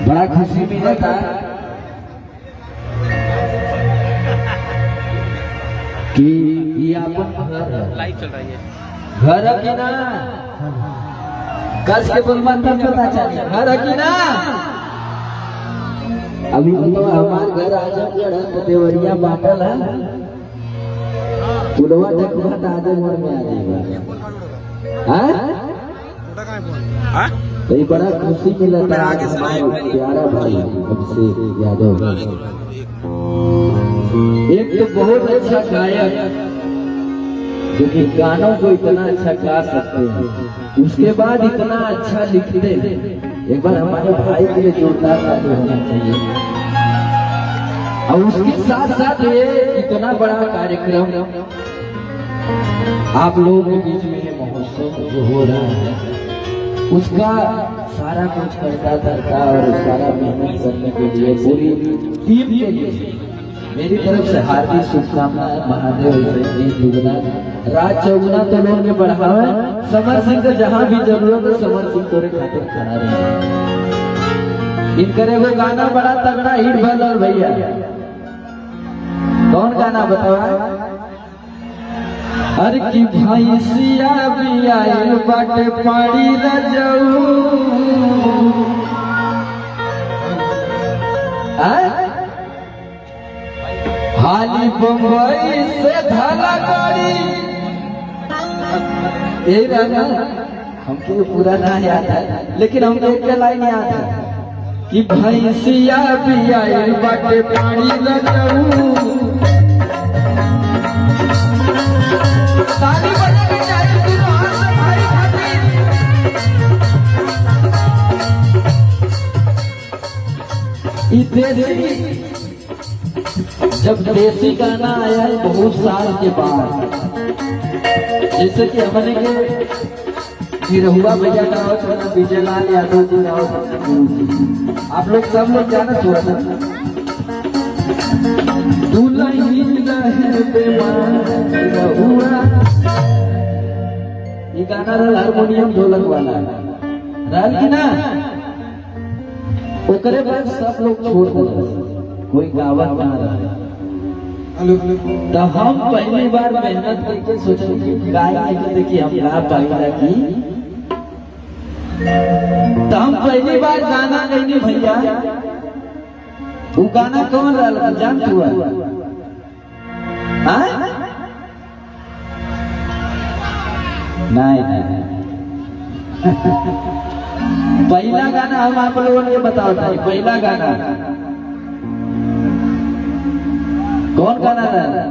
बड़ा खुशी मिला था कि ये आपन लाइव चल रही है घर है कि ना, कस के बोलबा तब पता चली घर है कि ना। अभी तो हमारे घर आजमगढ़ है तो देवरिया बाटल है, पुलवा टकवा आजे मोड़ में आ जाएगा। हाँ तो ये बड़ा खुशी मिला था हमारे प्यारा भाई अभिषेक यादव। एक तो बहुत अच्छा गायक जो कि गानों को इतना अच्छा गा सकते हैं, उसके बाद इतना अच्छा लिखते हैं। एक बार हमारे भाई के लिए जोरदार ताली होना चाहिए। और उसके साथ साथ ये इतना बड़ा कार्यक्रम आप लोगों के बीच में ये महोत्सव जो हो रहा है, उसका सारा कुछ करता धरता और सारा मेहनत करने के लिए पूरी टीम के लिए मेरी तरफ से हार्दिक शुभकामनाएं। महादेव दुगना राज चौगुना तो लोग के बढ़ावे। समर सिंह को जहाँ भी जरूरत है समर सिंह तोरे खातिर खड़ा रहे। इनकरे वो गाना बड़ा तगड़ा हिट भल और भैया कौन गाना बताओ। अरे की भैंसिया भी आइल बाटे पाड़ी रजऊ, हाली बम्बई से धाला गाड़ी। ये गाना हमको पूरा ना याद है लेकिन हमको एक लाइन याद है कि भैंसिया भी आइल बाटे पाड़ी रजऊ। ताली बजा के चाहिए तीनों हाथ से भाई खातिर। जब देसी गाना आया है बहुत साल के बाद, जैसे कि हमने के निरहुआ भैया का और विजयलाल यादव जी का और आप लोग सब लोग जाना थोड़ा सा ये गाना रहा हारमोनियम ढोलक वाला रहल की ना। ओकरे बाद सब लोग छोड़ दिए, कोई गावत ना रहा। तो हम पहली बार मेहनत करके सोचे कि गाएंगे, देखिए हम गा पाएगा की। तो हम पहली बार गाना गाएंगे भैया। वो गाना कौन रहा जान हुआ? नहीं पहला गाना हम आप लोगों ने बताओ था। पहला गाना कौन गाना रहा?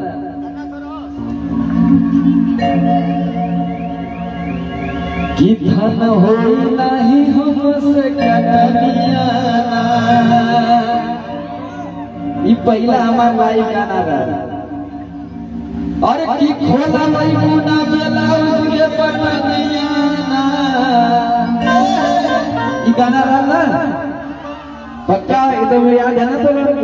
कि धन हो नहीं हमसे कनिया। ये पहला हमारा लाइव गाना रहा। और की खोला वही मुना ब्लाउज के बटनिया। ये गाना रहा ना पक्का एकदम याद है ना तो लोग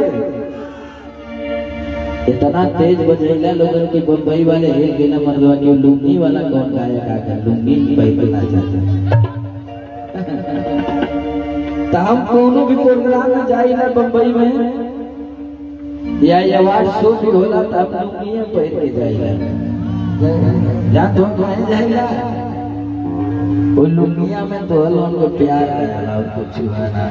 इतना तेज बजेला लोगों के बम्बई वाले हिल गए ना मर्दवा के। लुंगी वाला कौन गायक आकर लुंगी पहनना चाहता। तो हम कोनो भी प्रोग्राम में जाए ना बम्बई में या अवार्ड शो भी होला तो हम लुंगी पहन के जाएगा। जहाँ तो हम जाएगा वो लुंगिया में तो लोगों को प्यार करना और कुछ हुआ ना।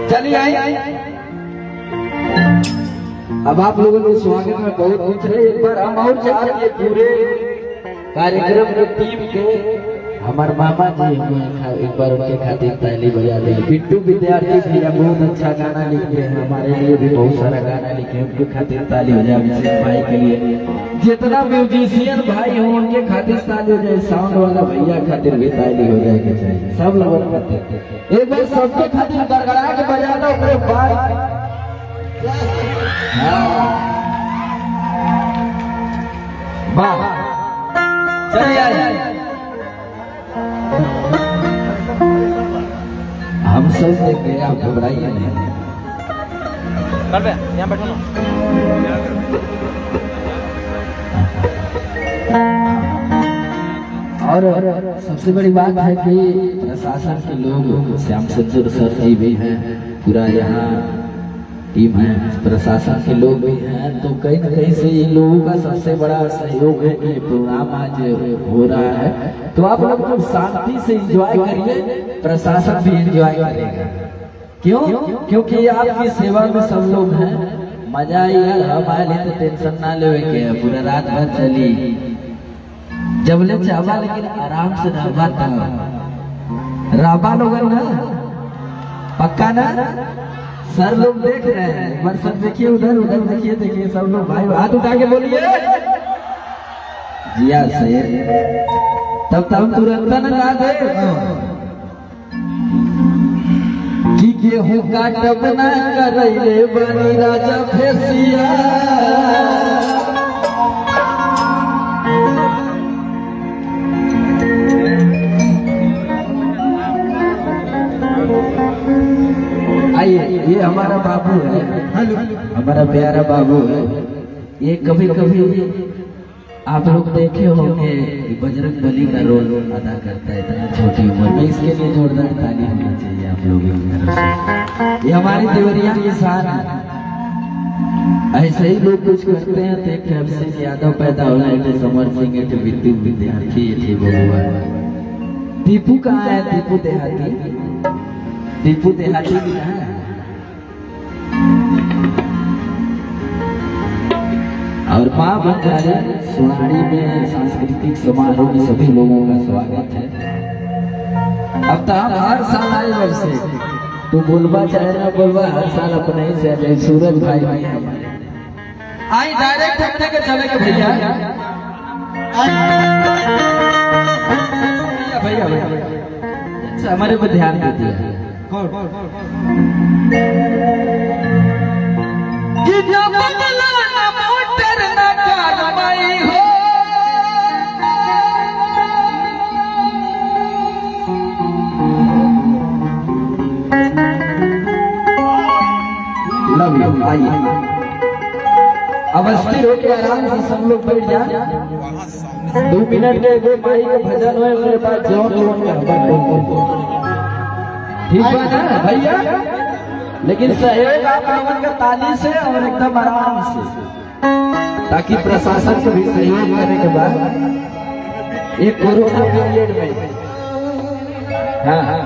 चलिए आइए अब आप लोगों के स्वागत में बहुत कुछ है। एक बार हम और चार के पूरे कार्यक्रम की टीम के हमारे मामा जी एक बार उनके खातिर ताली बजा दें। बिट्टू विद्यार्थी भैया बहुत अच्छा गाना लिखे हैं, हमारे लिए भी बहुत सारा गाना लिखे हैं। उनके खातिर ताली हो जाए। अभिषेक भाई के लिए जितना म्यूजिशियन भाई हो उनके खातिर ताली हो जाए। साउंड वाला भैया खातिर भी ताली हो जाए के चाहिए। सब लोग खातिर एक बार सबके खातिर गड़गड़ा के बजा दो। उसके बाद वाह चलिए हम सब देखेंगे, आप घबराइए नहीं। यहाँ बैठो ना। और सबसे बड़ी बात है कि प्रशासन के लोग श्याम सुंदर सर जी भी हैं, पूरा यहाँ टीम है, प्रशासन के लोग भी हैं, तो कहीं न कहीं से इन लोगों का सबसे बड़ा सहयोग है कि प्रोग्राम आज हो रहा है। तो आप लोग तो शांति से एंजॉय करिए, प्रशासन भी एंजॉय करेगा। क्यों? क्योंकि आपकी सेवा में सब लोग हैं, मजा आई यार। हमारे तो टेंशन ना ले के पूरा रात भर चली जब ले चावा, लेकिन आराम से रहबा था राबा लोगन ना, पक्का ना? सर लोग देख रहे हैं, एक बार सर देखिए, उधर उधर देखिए, देखिए सब लोग भाई हाथ उठा के बोलिए जिया से, तब हम तुरंत न ला दे कि गेहूं काटब ना करैले बनी राजा फेसिया। आइए, ये हमारा बाबू है, हमारा प्यारा बाबू है। ये कभी कभी आप लोग देखे होंगे बजरंग बली का रोल अदा करता है इतना छोटी उम्र में, इसके लिए जोरदार ताली होना चाहिए आप लोगों की तरफ से। ये हमारी देवरिया की शान है। ऐसे ही लोग कुछ करते हैं तो एक कैप्टन यादव पैदा होना, एक समर सिंह, एक विद्यु विद्यार्थी, एक बबुआ। दीपू कहाँ है? दीपू देहाती, दीपू देहाती भी है। और माँ बंजारे सुनाड़ी में सांस्कृतिक समारोह में सभी लोगों का स्वागत है। अब तो हम हर साल आए वैसे, तो बोलबा चाहे ना बोलबा, हर साल अपने ही से आए। सूरज भाई भाई हमारे आई डायरेक्ट अपने के चले के भैया भैया भैया हमारे पे ध्यान दीजिए। आइए अब स्थिर होकर आराम से सब लोग बैठ जाए। 2 मिनट के एगो माई के भजन है मेरे पास, जौन ठीक बात है भैया, लेकिन सहयोग आप लोगों का ताली से और एकदम आराम से, ताकि प्रशासन को भी सहयोग करने के बाद एक कोरोना पीरियड में। हाँ हाँ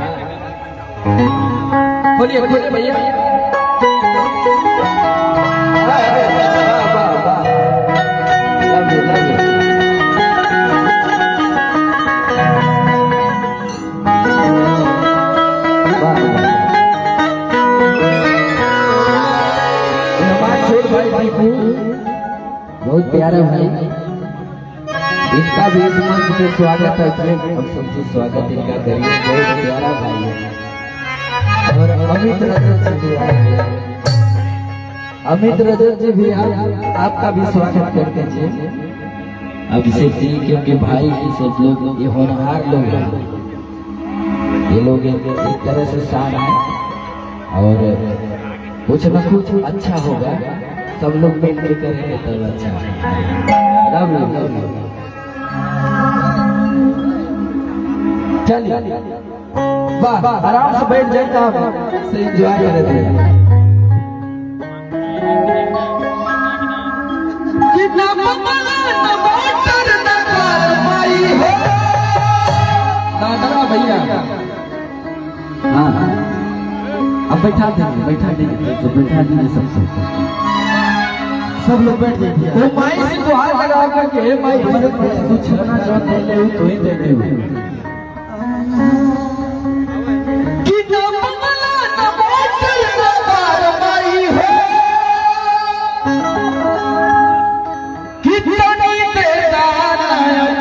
बोलिए बोलिए भैया। बहुत प्यारा भाई, इनका भी इस मंच पे स्वागत है। हम सबसे स्वागत इनका करिए, बहुत प्यारा भाई है। और अमित रजत जी भी आए, अमित रजत जी भी आपका भी स्वागत करते हैं अभिषेक जी, क्योंकि भाई ये सब लोग, ये होनहार लोग हैं, ये लोग एक तरह से शान है। और कुछ न कुछ अच्छा होगा, सब लोग मिल के करेंगे तब अच्छा है। Love you. चलिए वाह, आराम से बैठ जाए, आप से एंजॉय कर रहे हैं। भैया हाँ हाँ, अब बैठा देंगे तो बैठा देंगे सब लोग बैठ जाइए। वो माई से तो हाथ लगा करके माई कुछ करना चाहते हैं तो ही देते हो कि ना मंगला ना मोटर ना बार माई हो, कितनी देता ना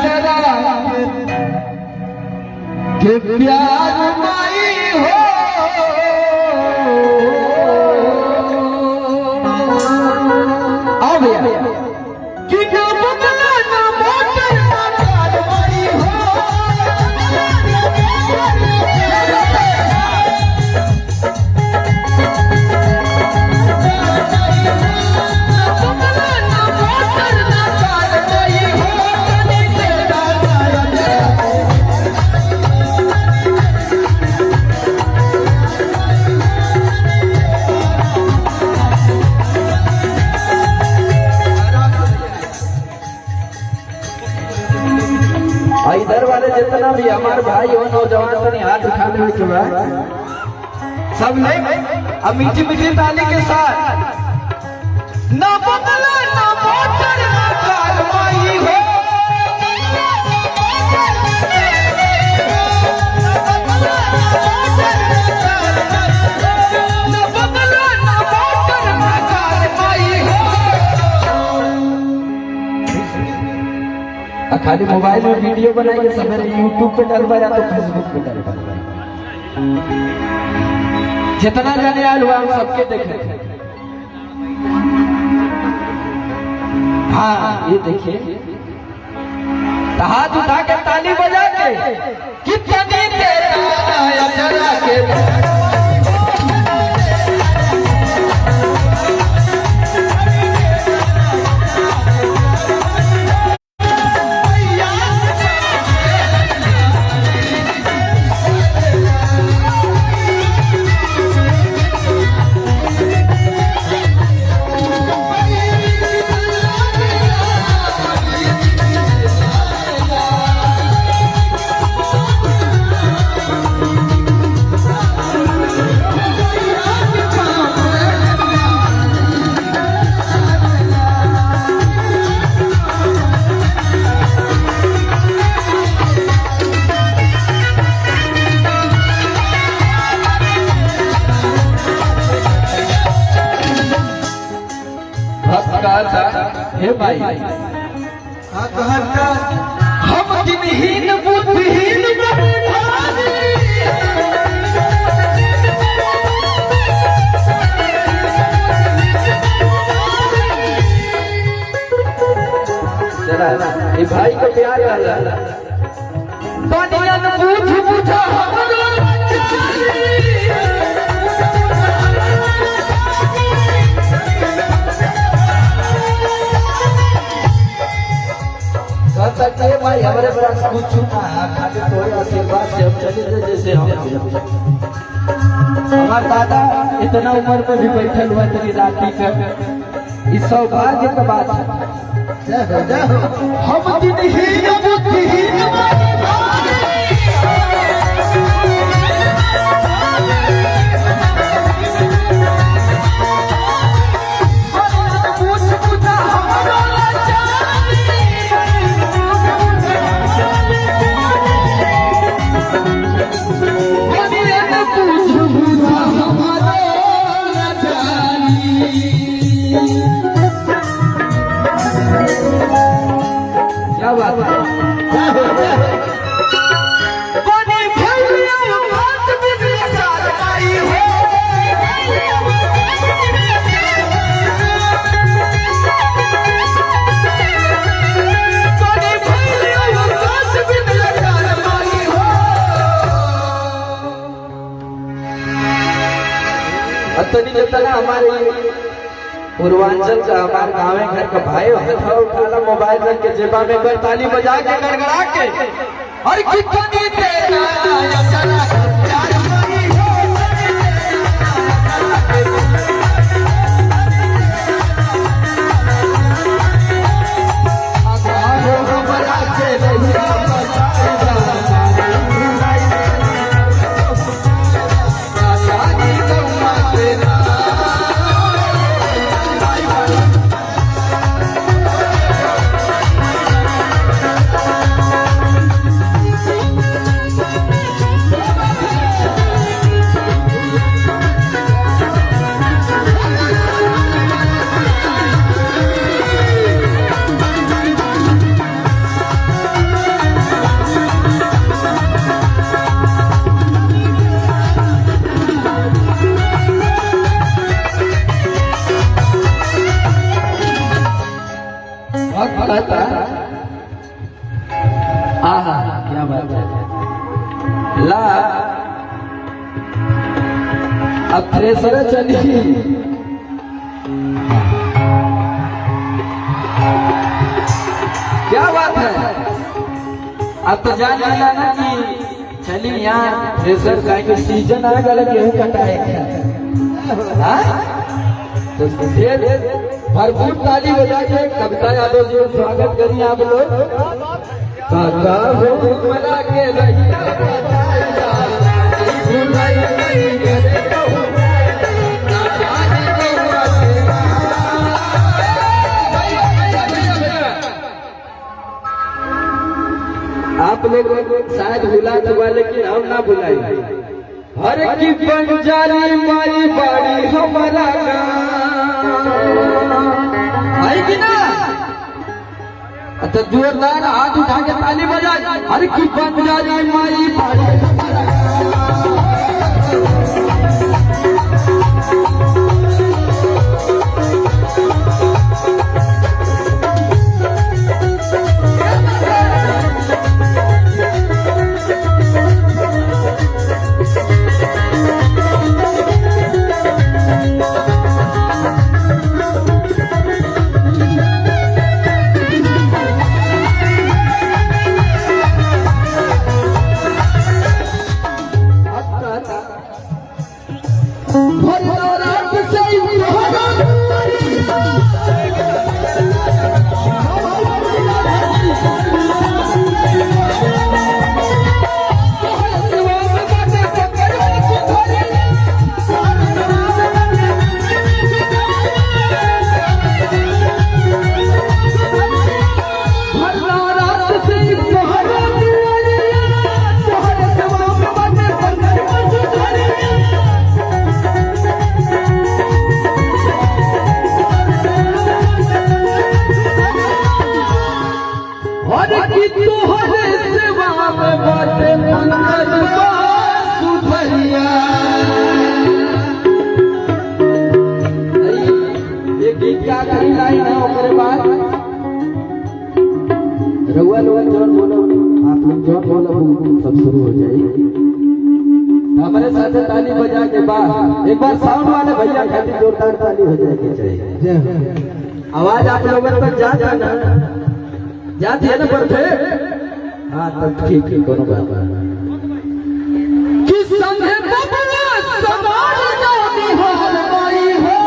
जरा के प्यार माई हो। हमारे भाई हो नौजवान तनी हाथ उठा ले के बाद सब ले अब मीठी मीठी ताली के साथ ना बदला ना मोटर ना कारवाई हो खाली मोबाइल में वीडियो बना के सवेरे यूट्यूब पे डलवा या तो फेसबुक पे डलवा जितना जाने आल हुआ हम सबके देखे थे। हाँ ये देखिए हाथ उठा के ताली बजा के कितनी तेरा जरा के हे भाई हम दिनहीन बुद्धिहीन ये भाई को प्यार वाला बनियान पूछ पूछा भाई हमारे पास कुछ खाली थोड़े आशीर्वाद से हम चले जैसे हम हमारे दादा इतना उम्र में भी बैठल हुआ तेरी राखी कर इस सौभाग्य का बात है। हम दिनहीन बुद्धिहीन क्या बात है जितना हमारे पूर्वांचल का हमारे गाँव घर का भाई हथा उठाला मोबाइल रख के जेबा में कर ताली बजा के गड़गड़ा के और कितनी तेरा क्या बात है ला अब थ्रेसर चली क्या बात है अब तो जान लेना ना कि चली यहाँ थ्रेसर का सीजन आ गया गेहूं कटाएगा तो भरपूर ताली बजा के कविता यादव जी स्वागत करिए आप लोग। काका हो मला के रहिया बताया भुलाई नहीं करे कहूँ ना जाने कौआ आप लोग शायद भुला चुका लेकिन हम ना भुलाई। हर की बंजारी माई बाड़ी हमारा है कि ना। अच्छा जोरदार हाथ उठा के ताली बजाए। हर की बंजारी माई बाड़ी हमारा सब शुरू हो जाएगी। हमारे साथ ताली बजा के बाद एक बार साउंड वाले भैया खाली जोरदार ताली हो जाएगी चाहिए। आवाज आप लोगों तक जाता ना जाती है ना परफेक्ट। हाँ तब ठीक ठीक करो बाबा किस संगे बबुआ समाज का निहाल माई हो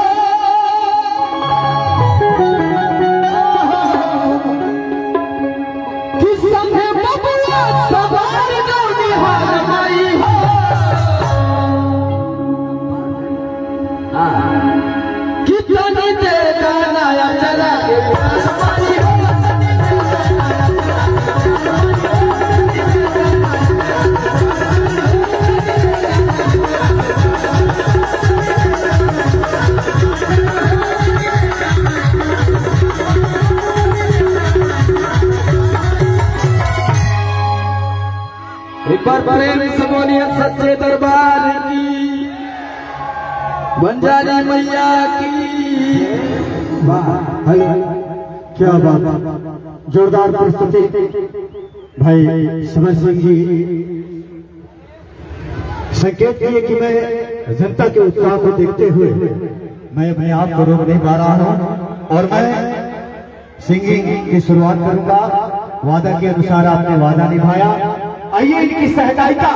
किस संगे बबुआ समाज का निहाल माई हो। कितनी देगा नया चला के माई हो। एक बार प्रेम से बोलिए सच्चे दरबार की बंजारी मैया की। वाह क्या बात, जोरदार प्रस्तुति भाई समर सिंह जी। संकेत किए कि मैं जनता के उत्साह को देखते हुए मैं अपने आप को रोक नहीं पा रहा हूं और मैं सिंगिंग की शुरुआत करूंगा। वादा के अनुसार आपने वादा निभाया। आइए इनकी सहकारिता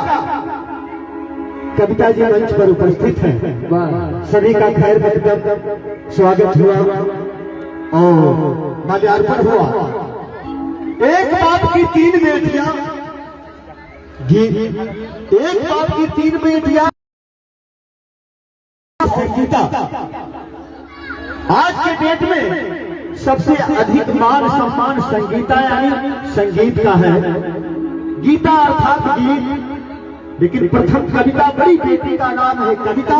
कविता जी मंच पर उपस्थित हैं। सभी का खैर मकदम स्वागत हुआ और माल्यार्पण हुआ। एक बाप की तीन बेटियां एक बाप की तीन बेटियां संगीता आज के डेट में सबसे अधिक मान सम्मान संगीता यानी संगीत का है। गीता अर्थात गीत, लेकिन प्रथम कविता बड़ी बेटी का नाम है कविता।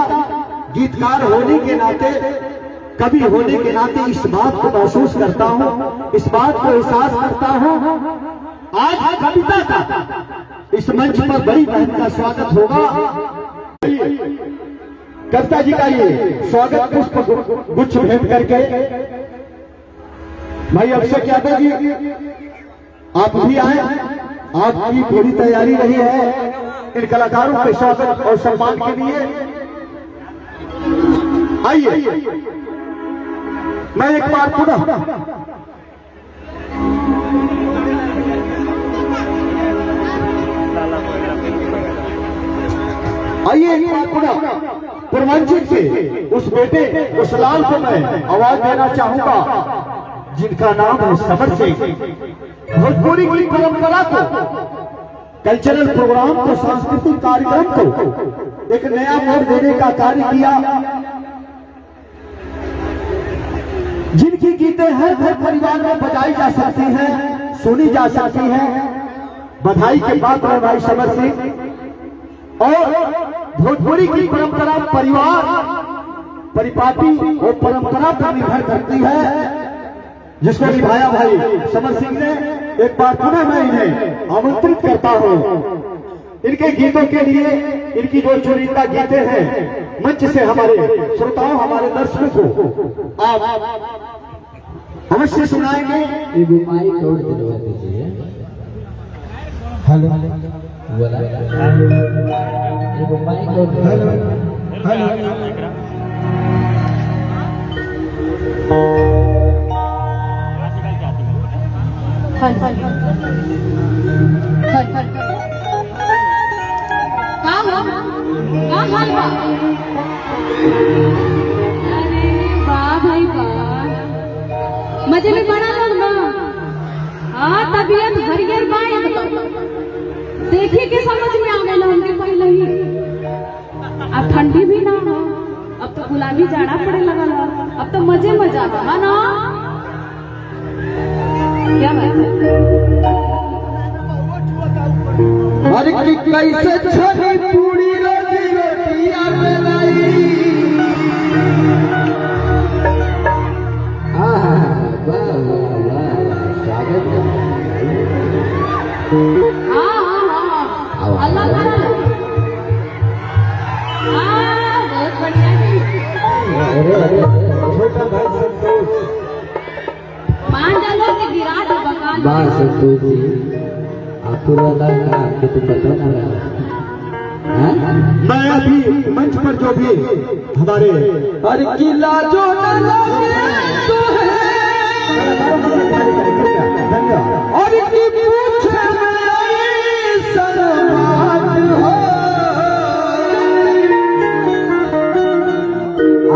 गीतकार होने के नाते, कवि होने के नाते इस बात को महसूस करता हूँ, इस बात को एहसास करता हूँ। आज कविता का इस मंच पर बड़ी बहन का स्वागत होगा। कविता जी का ये स्वागत पुष्प गुच्छ भेंट करके भाई अभिषेक यादव जी आप भी आए। आपकी पूरी तैयारी रही है इन कलाकारों के स्वागत और सम्मान के लिए। आइए मैं एक बार पुनः आइए एक बार पुनः पूर्वांचल के उस बेटे उस लाल को मैं आवाज देना चाहूंगा जिनका नाम है समर सिंह, भोजपुरी की परंपरा को, कल्चरल प्रोग्राम को, सांस्कृतिक कार्यक्रम को एक नया मोड़ देने का कार्य किया। जिनकी गीतें हर घर परिवार में बजाई जा सकती हैं, सुनी जा सकती हैं, बधाई के पात्र है भाई समर सिंह। और भोजपुरी की परंपरा परिवार परिपाटी और परंपरा पर निर्भर करती है, जिसको निभाया भाई समर सिंह ने। एक बार पुनः मैं इन्हें आमंत्रित करता हूं इनके गीतों के लिए। इनकी जो चुनिंदा गीतें हैं मंच से हमारे श्रोताओं, हमारे दर्शकों को आप अवश्य सुनाएंगे। एगो माइक और दिलवा दीजिए। हेलो बोला, एगो माइक और हेलो हेलो। अरे वाह भाई वाह, मजे में बड़ा लोग ना। हाँ, तबीयत हरियर बाई देखी के समझ में आ गया हमके पहले ही। अब ठंडी भी ना हो, अब तो गुलाबी जाड़ा पड़े लगा, अब तो मजे मजा है ना। क्या बात है? अरे कि कैसे छनी पूरी रोटी रोटियां बनाई। वाह वाह वाह, स्वागत है। हाँ अल्लाह ताला, बहुत बढ़िया है। अरे छोटा भाई संतोष, मान डालो कि गिरा दो बकाल। वाह संतोष जी, आपको वाला का आपको तो पता ना रहा। मैं अभी मंच पर जो भी हमारे अरे किला जो न लगे तो है, और की पूछे में शर्मात हो।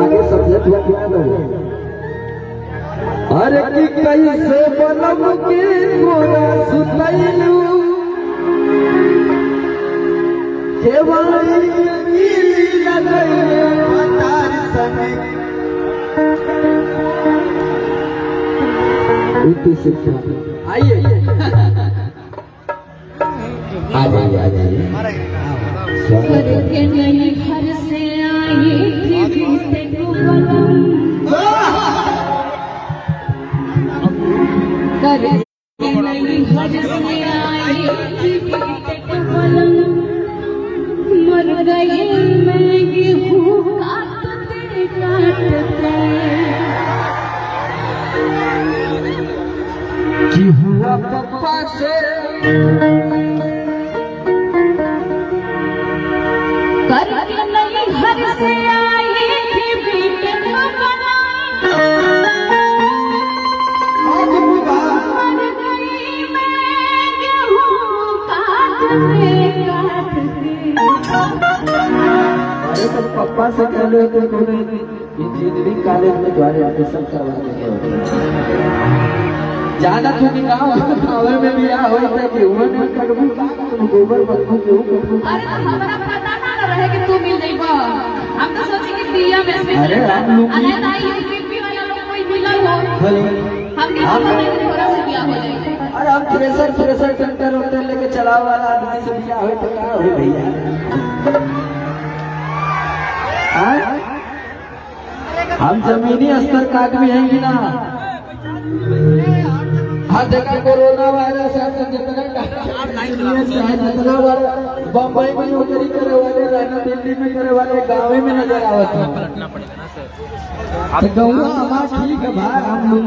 आगे सब्जेक्ट बता दो। अरे की कैसे बनम के गोरा सुतैलू केवाई मिली लगैले पतार सने। उठी शिक्षा आइए, आ जाइए आ जाइए। करके नहीं घर से आई थी बीते को बलम, करके नहीं घर से आई थी बीते को बलम। मर गई मैं गेहूं काटते काटते, कि हुआ पप्पा से करके नहीं घर से आई थी बीते को बलम। मर गई मैं गेहूं काटते काटते। अरे तो पप्पा से कह लो तो इंजीनियरिंग कॉलेज में द्वारे एडमिशन करवा देंगे। जाना तो नहीं गाँव में भी आ होई था कि हुआ नहीं कटबू तुम गोबर बदबू क्यों कटबू। अरे तो हमारा पता ना रहे कि तू मिल जाइबा, हम तो सोचे कि दिया में से। अरे हम लोग अरे नहीं यूपी वाला लोग कोई मिला हो, हम क्या पता कि थोड़ा से बिया हो जाए। अरे हम फ्रेशर ट्रैक्टर वैक्टर लेके चलाव वाला आदमी से बिया हो तो क्या हो भैया। हम जमीनी स्तर का आदमी हैं कि ना। हाँ देखा कोरोना वायरस जितना बम्बई में नौकरी करे वाले रहना, दिल्ली में करे वाले गाँव में नजर आवत है। हमारा ठीक है भाई, हम लोग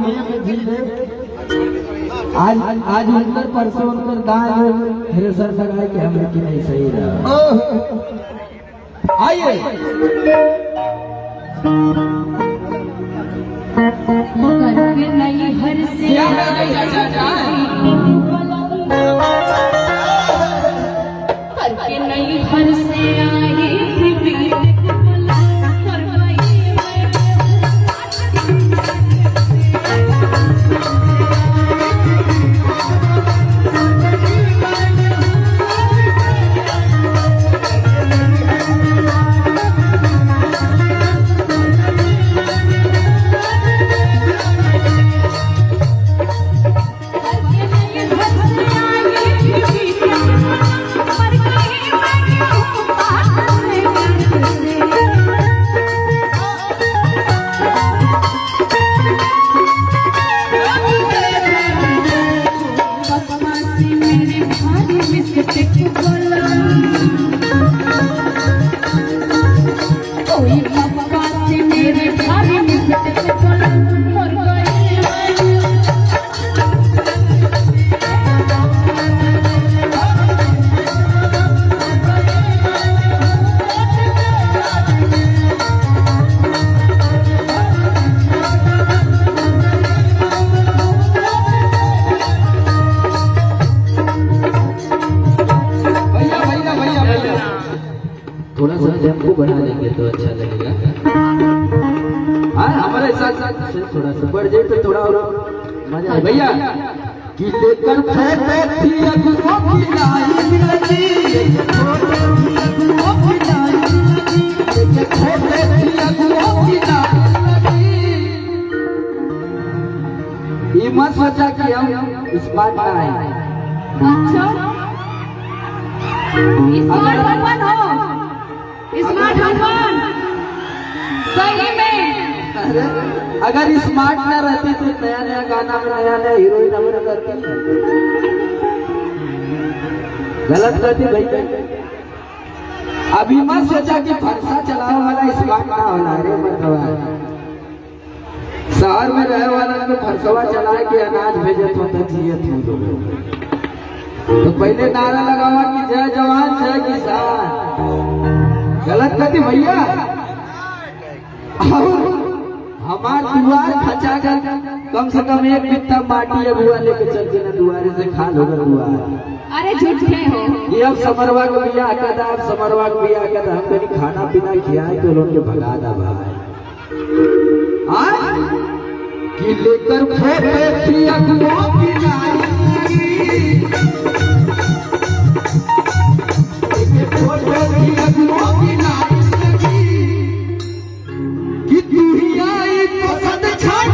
आज उनकर परसों उनकर दान थ्रेसर लगाए कि हम लेकिन नहीं सही रहा। आइए करके नहीं घर से करके नहीं घर से आई थी बीते को बलम। मर गई मैं थोड़ा सा टेम्पो बढ़ा लेंगे तो अच्छा लगेगा। हाँ हमारे साथ साथ थोड़ा सा बढ़ जाए तो थोड़ा और मजा आए भैया। कि लेकर फेंके थी अगुओं की लाई मिलती, लेकर फेंके थी अगुओं की लाई मिलती। ये मत सोचा कि हम स्मार्ट ना आए। अच्छा स्मार्ट हनुमान हो, स्मार्ट हनुमान सही में। अरे अगर स्मार्ट ना रहती तो नया नया गाना में नया नया हीरोइन अमर करती, गलत करती भाई। अभी मत सोचा कि फरसा चलाने वाला स्मार्ट ना होना। अरे मरदवा शहर में रहे वाला को फरसवा चलाए के अनाज भेजे तो जियत हो लोग। तो पहले नारा लगावा कि जय जवान जय किसान। गलत करती भैया। हमार दुआर खचा कर कम से कम एक बित्ता माटी अगुआ लेके चल के ना दुआरे से खा लोगे दुआर। अरे झूठे हो। ये अब समरवा को बिया कहता, अब समरवा को बिया कहता, हम कहीं खाना पीना खिलाए तो लोग के भगा दा भाई। कि लेकर फेंके थी अगुओं की लाई, फेंके थी अगुओं की लाई कि तू ही आई पसंद छाड़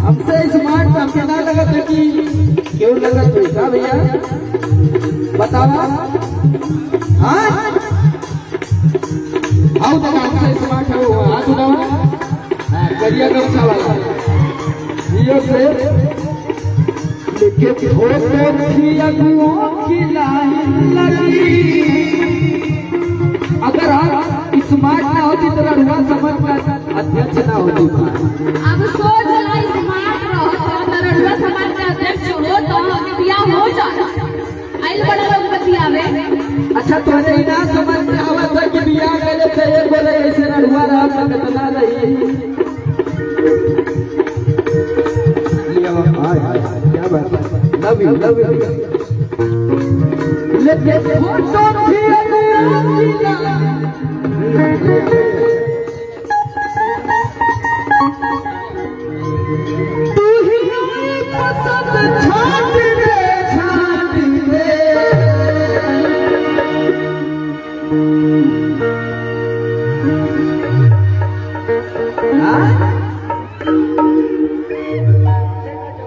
हमसे स्मार्ट हमके ना लगा था कि क्यों लगा पैसा भैया बतावा। हाँ आओ तो हमसे स्मार्ट है वो हाथ उठाओ। करिया गमछा वाला ये से लेके फोटो थी अगुओं की लाइन लगी। अगर आप स्मार्ट ना होती तो रहुआ समाज का अध्यक्ष ना होती। अब सोच ला स्मार्ट रहो तो रहुआ समाज का अध्यक्ष हो तो बियाह हो जाए। आइल बड़ा लोग बतियावे। अच्छा तोरे इना समझ में आवत है कि बियाह करे थे एक बोले ऐसे रहुआ रहा सकत ना रही। क्या बात है। लव यू लेके फोटो थी अगुओं की लाई। तू ही पसंद छाट दे छाट दे।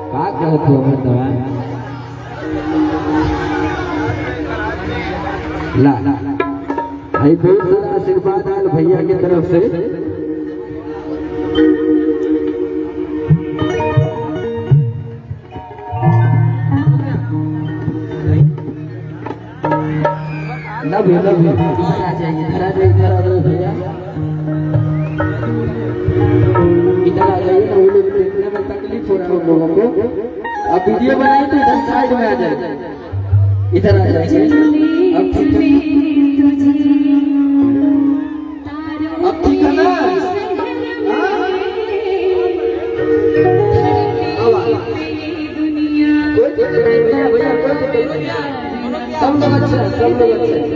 क्या कहते हो बंदवा ला भाई बहुत सारा आशीर्वाद आल भैया की तरफ से। लव यू इधर आ जाइए भैया इधर आ जाइए ना। वो लोग देखने में तकलीफ हो रहा है उन लोगों को। अब वीडियो बनाए तो इधर साइड में आ जाए। इधर आ जाइए। अब ठीक है ना। सब लोग अच्छे हैं सब लोग अच्छे हैं।